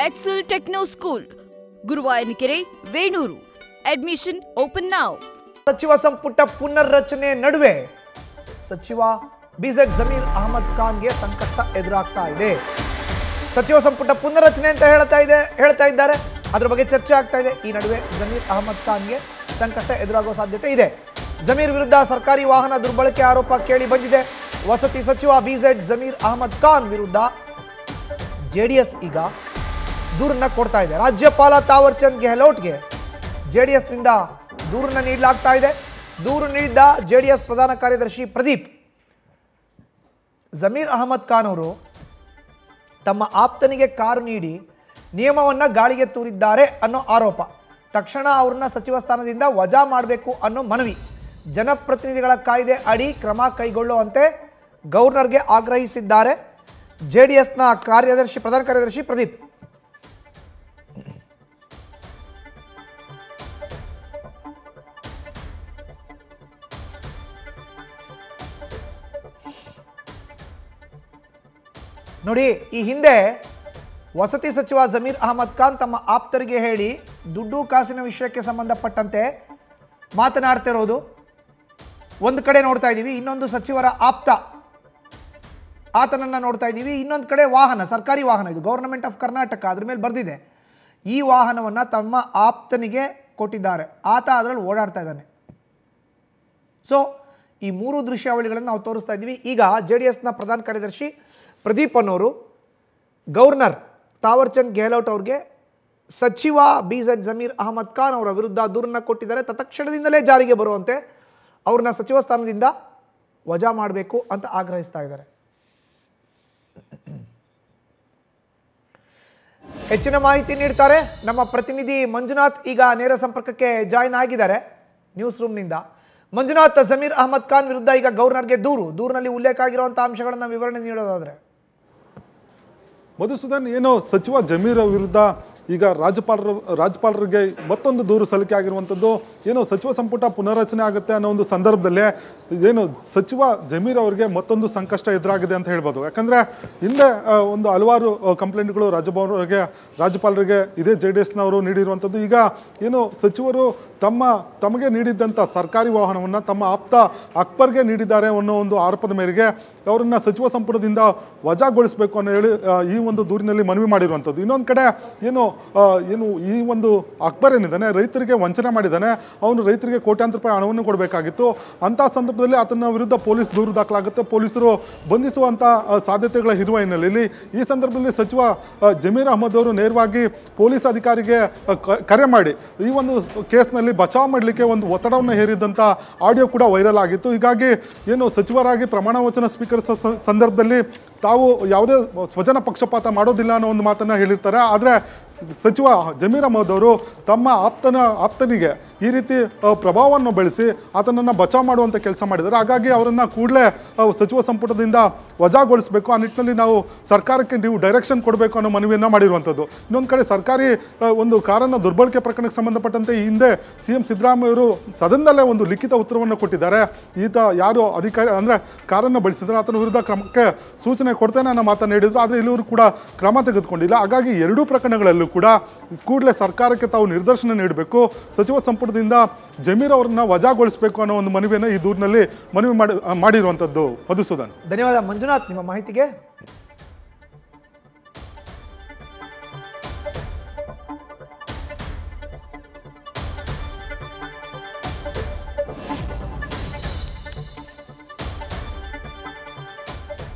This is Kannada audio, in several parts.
Excel Techno School, Guruvayanakere, Venur. Admission open now. ಸಚಿವ ಸಂಪುಟ ಪುನರ್ರಚನೆ ನಡುವೆ ಸಚಿವ ಬಿಜೆಡ್ ಜಮೀರ್ ಅಹಮದ್ ಖಾನ್ಗೆ ಸಂಕಷ್ಟ ಎದುರಾಗ್ತಾ ಇದೆ. ಸಚಿವ ಸಂಪುಟ ಪುನರ್ರಚನೆ ಅಂತ ಹೇಳ್ತಾ ಇದ್ದಾರೆ. ಅದರ ಬಗ್ಗೆ ಚರ್ಚೆ ಆಗ್ತಾ ಇದೆ. ಈ ನಡುವೆ ಜಮೀರ್ ಅಹಮದ್ ಖಾನ್ಗೆ ಸಂಕಷ್ಟ ಎದುರಾಗುವ ಸಾಧ್ಯತೆ ಇದೆ. ಜಮೀರ್ ವಿರುದ್ಧ ಸರ್ಕಾರಿ ವಾಹನ ದುರ್ಬಳಕೆ ಆರೋಪ ಕೇಳಿ ಬಂದಿದೆ. ವಸತಿ ಸಚಿವ ಬಿಜೆಡ್ ಜಮೀರ್ ಅಹಮದ್ ಖಾನ್ ವಿರುದ್ಧ ಜೆಡಿಎಸ್ ಈಗ ದೂರನ್ನ ಕೊಡ್ತಾ ಇದೆ. ರಾಜ್ಯಪಾಲ ತಾವರ್ ಚಂದ್ ಗೆಹ್ಲೋಟ್ಗೆ ಜೆಡಿಎಸ್ನಿಂದ ದೂರನ್ನ ನೀಡಲಾಗ್ತಾ ಇದೆ. ದೂರು ನೀಡಿದ್ದ ಜೆಡಿಎಸ್ ಪ್ರಧಾನ ಕಾರ್ಯದರ್ಶಿ ಪ್ರದೀಪ್, ಜಮೀರ್ ಅಹಮದ್ ಖಾನ್ ಅವರು ತಮ್ಮ ಆಪ್ತನಿಗೆ ಕಾರು ನೀಡಿ ನಿಯಮವನ್ನು ಗಾಳಿಗೆ ತೂರಿದ್ದಾರೆ ಅನ್ನೋ ಆರೋಪ. ತಕ್ಷಣ ಅವ್ರನ್ನ ಸಚಿವ ಸ್ಥಾನದಿಂದ ವಜಾ ಮಾಡಬೇಕು ಅನ್ನೋ ಮನವಿ. ಜನಪ್ರತಿನಿಧಿಗಳ ಕಾಯ್ದೆ ಅಡಿ ಕ್ರಮ ಕೈಗೊಳ್ಳುವಂತೆ ಗವರ್ನರ್ಗೆ ಆಗ್ರಹಿಸಿದ್ದಾರೆ ಜೆಡಿಎಸ್ನ ಪ್ರಧಾನ ಕಾರ್ಯದರ್ಶಿ ಪ್ರದೀಪ್. ನೋಡಿ, ಈ ಹಿಂದೆ ವಸತಿ ಸಚಿವ ಜಮೀರ್ ಅಹಮದ್ ಖಾನ್ ತಮ್ಮ ಆಪ್ತರಿಗೆ ಹೇಳಿ ದುಡ್ಡು ಕಾಸಿನ ವಿಷಯಕ್ಕೆ ಸಂಬಂಧಪಟ್ಟಂತೆ ಮಾತನಾಡ್ತಿರೋದು ಒಂದು ಕಡೆ ನೋಡ್ತಾ ಇದ್ದೀವಿ. ಇನ್ನೊಂದು ಸಚಿವರ ಆಪ್ತ ಆತನನ್ನು ನೋಡ್ತಾ ಇದ್ದೀವಿ. ಇನ್ನೊಂದು ಕಡೆ ವಾಹನ, ಸರ್ಕಾರಿ ವಾಹನ, ಇದು ಗವರ್ನಮೆಂಟ್ ಆಫ್ ಕರ್ನಾಟಕ, ಅದ್ರ ಮೇಲೆ ಬರೆದಿದೆ. ಈ ವಾಹನವನ್ನು ತಮ್ಮ ಆಪ್ತನಿಗೆ ಕೊಟ್ಟಿದ್ದಾರೆ. ಆತ ಅದರಲ್ಲಿ ಓಡಾಡ್ತಾ ಇದ್ದಾನೆ. ಸೊ ಈ ಮೂರು ದೃಶ್ಯಾವಳಿಗಳನ್ನು ನಾವು ತೋರಿಸ್ತಾ ಇದ್ದೀವಿ. ಈಗ ಜೆಡಿಎಸ್ನ ಪ್ರಧಾನ ಕಾರ್ಯದರ್ಶಿ ಪ್ರದೀಪ್ ಅನ್ನೋರು ಗವರ್ನರ್ ತಾವರ್ ಚಂದ್ ಗೆಹ್ಲೋಟ್ ಅವ್ರಿಗೆ ಸಚಿವ ಬಿಜೆಡ್ ಜಮೀರ್ ಅಹಮದ್ ಖಾನ್ ಅವರ ವಿರುದ್ಧ ದೂರನ್ನು ಕೊಟ್ಟಿದ್ದಾರೆ. ತತ್ಕ್ಷಣದಿಂದಲೇ ಜಾರಿಗೆ ಬರುವಂತೆ ಅವ್ರನ್ನ ಸಚಿವ ಸ್ಥಾನದಿಂದ ವಜಾ ಮಾಡಬೇಕು ಅಂತ ಆಗ್ರಹಿಸ್ತಾ ಇದ್ದಾರೆ. ಹೆಚ್ಚಿನ ಮಾಹಿತಿ ನೀಡ್ತಾರೆ ನಮ್ಮ ಪ್ರತಿನಿಧಿ ಮಂಜುನಾಥ್. ಈಗ ನೇರ ಸಂಪರ್ಕಕ್ಕೆ ಜಾಯಿನ್ ಆಗಿದ್ದಾರೆ ನ್ಯೂಸ್ ರೂಮ್ನಿಂದ. ಮಂಜುನಾಥ್, ಜಮೀರ್ ಅಹಮದ್ ಖಾನ್ ವಿರುದ್ಧ ಈಗ ಗವರ್ನರ್ಗೆ ದೂರಿನಲ್ಲಿ ಉಲ್ಲೇಖ ಆಗಿರುವಂತಹ ಅಂಶಗಳನ್ನು ವಿವರಣೆ ನೀಡೋದಾದ್ರೆ. ಮಧುಸೂದನ್, ಏನು ಸಚಿವ ಜಮೀರ್ ವಿರುದ್ಧ ಈಗ ರಾಜ್ಯಪಾಲರಿಗೆ ಮತ್ತೊಂದು ದೂರು ಸಲ್ಲಿಕೆ ಆಗಿರುವಂಥದ್ದು. ಏನು ಸಚಿವ ಸಂಪುಟ ಪುನರ್ರಚನೆ ಆಗುತ್ತೆ ಅನ್ನೋ ಒಂದು ಸಂದರ್ಭದಲ್ಲೇ ಏನು ಸಚಿವ ಜಮೀರ್ ಅವರಿಗೆ ಮತ್ತೊಂದು ಸಂಕಷ್ಟ ಎದುರಾಗಿದೆ ಅಂತ ಹೇಳ್ಬೋದು. ಯಾಕಂದರೆ ಹಿಂದೆ ಒಂದು ಹಲವಾರು ಕಂಪ್ಲೇಂಟ್ಗಳು ರಾಜ್ಯಪಾಲರಿಗೆ ಇದೇ JDSನವರು ನೀಡಿರುವಂಥದ್ದು. ಈಗ ಏನು ಸಚಿವರು ತಮಗೆ ನೀಡಿದ್ದಂಥ ಸರ್ಕಾರಿ ವಾಹನವನ್ನು ತಮ್ಮ ಆಪ್ತ ಅಕ್ಬರ್ಗೆ ನೀಡಿದ್ದಾರೆ ಅನ್ನೋ ಒಂದು ಆರೋಪದ ಮೇರೆಗೆ ಅವರನ್ನು ಸಚಿವ ಸಂಪುಟದಿಂದ ವಜಾಗೊಳಿಸಬೇಕು ಅನ್ನೋ ಹೇಳಿ ಈ ಒಂದು ದೂರಿನಲ್ಲಿ ಮನವಿ ಮಾಡಿರುವಂಥದ್ದು. ಇನ್ನೊಂದು ಕಡೆ ಏನು ಈ ಒಂದು ಅಕ್ಬರ್ ಏನಿದ್ದಾನೆ, ರೈತರಿಗೆ ವಂಚನೆ ಮಾಡಿದ್ದಾನೆ. ಅವನು ರೈತರಿಗೆ ಕೋಟ್ಯಾಂತರ ರೂಪಾಯಿ ಹಣವನ್ನು ಕೊಡಬೇಕಾಗಿತ್ತು. ಅಂಥ ಸಂದರ್ಭದಲ್ಲಿ ಆತನ ವಿರುದ್ಧ ಪೊಲೀಸ್ ದೂರು ದಾಖಲಾಗುತ್ತೆ. ಪೊಲೀಸರು ಬಂಧಿಸುವಂಥ ಸಾಧ್ಯತೆಗಳ ಇರುವ ಹಿನ್ನೆಲೆಯಲ್ಲಿ ಈ ಸಂದರ್ಭದಲ್ಲಿ ಸಚಿವ ಜಮೀರ್ ಅಹಮದ್ ಅವರು ನೇರವಾಗಿ ಪೊಲೀಸ್ ಅಧಿಕಾರಿಗೆ ಕರೆ ಮಾಡಿ ಈ ಒಂದು ಕೇಸ್ನಲ್ಲಿ ಬಚಾವ್ ಮಾಡಲಿಕ್ಕೆ ಒಂದು ಒತ್ತಡವನ್ನು ಹೇರಿದಂಥ ಆಡಿಯೋ ಕೂಡ ವೈರಲ್ ಆಗಿತ್ತು. ಹೀಗಾಗಿ ಏನು ಸಚಿವರಾಗಿ ಪ್ರಮಾಣ ವಚನ ಸ್ವೀಕರಿಸುವ ಸಂದರ್ಭದಲ್ಲಿ ತಾವು ಯಾವುದೇ ಸ್ವಜನ ಪಕ್ಷಪಾತ ಮಾಡೋದಿಲ್ಲ ಅನ್ನೋ ಒಂದು ಮಾತನ್ನು ಹೇಳಿರ್ತಾರೆ. ಆದರೆ ಸಚಿವ ಜಮೀರ್ ಅಹಮದ್ ಅವರು ತಮ್ಮ ಆಪ್ತನಿಗೆ ಈ ರೀತಿ ಪ್ರಭಾವವನ್ನು ಬೆಳೆಸಿ ಆತನನ್ನು ಬಚಾವ್ ಮಾಡುವಂಥ ಕೆಲಸ ಮಾಡಿದ್ದಾರೆ. ಹಾಗಾಗಿ ಅವರನ್ನು ಕೂಡಲೇ ಸಚಿವ ಸಂಪುಟದಿಂದ ವಜಾಗೊಳಿಸಬೇಕು, ಆ ನಿಟ್ಟಿನಲ್ಲಿ ನಾವು ಸರ್ಕಾರಕ್ಕೆ ನೀವು ಡೈರೆಕ್ಷನ್ ಕೊಡಬೇಕು ಅನ್ನೋ ಮನವಿಯನ್ನು ಮಾಡಿರುವಂಥದ್ದು. ಇನ್ನೊಂದು ಕಡೆ ಸರ್ಕಾರಿ ಒಂದು ಕಾರನ್ನು ದುರ್ಬಳಕೆ ಪ್ರಕರಣಕ್ಕೆ ಸಂಬಂಧಪಟ್ಟಂತೆ ಈ ಹಿಂದೆ CM ಸಿದ್ದರಾಮಯ್ಯ ಅವರು ಸದನದಲ್ಲೇ ಒಂದು ಲಿಖಿತ ಉತ್ತರವನ್ನು ಕೊಟ್ಟಿದ್ದಾರೆ. ಈತ ಯಾರು ಅಧಿಕಾರಿ ಅಂದರೆ ಕಾರನ್ನು ಬಳಸಿದ್ರೆ ಆತನ ವಿರುದ್ಧ ಕ್ರಮಕ್ಕೆ ಸೂಚನೆ ಕೊಡ್ತೇನೆ ಅನ್ನೋ ಮಾತನ್ನು ಹೇಳಿದ್ರು. ಆದರೆ ಇಲ್ಲಿವರು ಕೂಡ ಕ್ರಮ ತೆಗೆದುಕೊಂಡಿಲ್ಲ. ಹಾಗಾಗಿ ಎರಡೂ ಪ್ರಕರಣಗಳಲ್ಲೂ ಕೂಡ ಕೂಡಲೇ ಸರ್ಕಾರಕ್ಕೆ ತಾವು ನಿರ್ದೇಶನ ನೀಡಬೇಕು, ಸಚಿವ ಸಂಪುಟದಿಂದ ಜಮೀರ್ ಅವರನ್ನ ವಜಾಗೊಳಿಸಬೇಕು ಅನ್ನೋ ಒಂದು ಮನವಿಯನ್ನು ಈ ದೂರಿನಲ್ಲಿ ಮನವಿ ಮಾಡಿರುವಂಥದ್ದು. ಮಧುಸೂದನ್, ಧನ್ಯವಾದ ಮಂಜುನಾಥ್ ನಿಮ್ಮ ಮಾಹಿತಿಗೆ.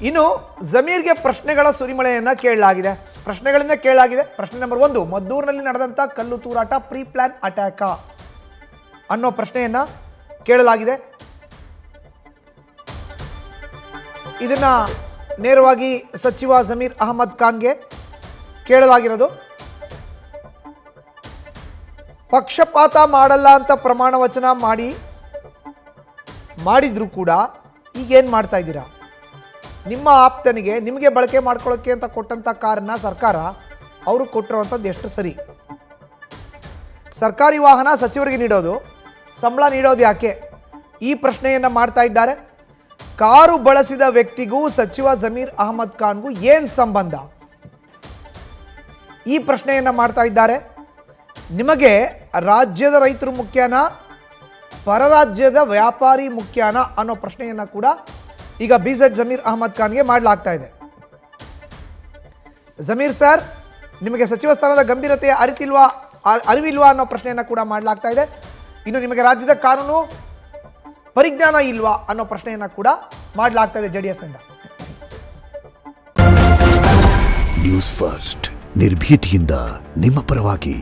ಇನ್ನು ಜಮೀರ್ಗೆ ಪ್ರಶ್ನೆಗಳ ಸುರಿಮಳೆಯನ್ನ ಕೇಳಲಾಗಿದೆ. ಪ್ರಶ್ನೆ ನಂಬರ್ 1, ಮದ್ದೂರಿನಲ್ಲಿ ನಡೆದಂಥ ಕಲ್ಲು ತೂರಾಟ ಪ್ರೀ ಪ್ಲಾನ್ ಅಟ್ಯಾಕ ಅನ್ನೋ ಪ್ರಶ್ನೆಯನ್ನ ಕೇಳಲಾಗಿದೆ. ಇದನ್ನ ನೇರವಾಗಿ ಸಚಿವ ಜಮೀರ್ ಅಹಮದ್ ಖಾನ್ಗೆ ಕೇಳಲಾಗಿರೋದು. ಪಕ್ಷಪಾತ ಮಾಡಲ್ಲ ಅಂತ ಪ್ರಮಾಣ ವಚನ ಮಾಡಿದ್ರು ಕೂಡ ಈಗೇನು ಮಾಡ್ತಾ ಇದ್ದೀರಾ? ನಿಮ್ಮ ಆಪ್ತನಿಗೆ ನಿಮಗೆ ಬಳಕೆ ಮಾಡ್ಕೊಳ್ಳೋಕ್ಕೆ ಅಂತ ಕೊಟ್ಟಂಥ ಕಾರನ್ನ ಸರ್ಕಾರ ಅವರು ಕೊಟ್ಟಿರುವಂಥದ್ದು ಎಷ್ಟು ಸರಿ? ಸರ್ಕಾರಿ ವಾಹನ ಸಚಿವರಿಗೆ ನೀಡೋದು, ಸಂಬಳ ನೀಡೋದು ಯಾಕೆ? ಈ ಪ್ರಶ್ನೆಯನ್ನು ಮಾಡ್ತಾ ಇದ್ದಾರೆ. ಕಾರು ಬಳಸಿದ ವ್ಯಕ್ತಿಗೂ ಸಚಿವ ಜಮೀರ್ ಅಹಮದ್ ಖಾನ್ಗೂ ಏನು ಸಂಬಂಧ? ಈ ಪ್ರಶ್ನೆಯನ್ನು ಮಾಡ್ತಾ ಇದ್ದಾರೆ. ನಿಮಗೆ ರಾಜ್ಯದ ರೈತರು ಮುಖ್ಯನಾ, ಪರರಾಜ್ಯದ ವ್ಯಾಪಾರಿ ಮುಖ್ಯನಾ ಅನ್ನೋ ಪ್ರಶ್ನೆಯನ್ನು ಕೂಡ ಈಗ BZ ಜಮೀರ್ ಅಹಮದ್ ಖಾನ್ಗೆ ಮಾಡಲಾಗ್ತಾ ಇದೆ. ಜಮೀರ್ ಸರ್, ನಿಮಗೆ ಸಚಿವ ಸ್ಥಾನದ ಗಂಭೀರತೆಯ ಅರಿವಿಲ್ವಾ ಅನ್ನೋ ಪ್ರಶ್ನೆಯನ್ನು ಕೂಡ ಮಾಡಲಾಗ್ತಾ ಇದೆ. ಇನ್ನು ನಿಮಗೆ ರಾಜ್ಯದ ಕಾನೂನು ಪರಿಜ್ಞಾನ ಇಲ್ವಾ ಅನ್ನೋ ಪ್ರಶ್ನೆಯನ್ನು ಕೂಡ ಮಾಡಲಾಗ್ತಾ ಇದೆ JDSನಿಂದ. ನ್ಯೂಸ್ ಫಸ್ಟ್ ನಿರ್ಭೀತಿಯಿಂದ ನಿಮ್ಮ ಪರವಾಗಿ.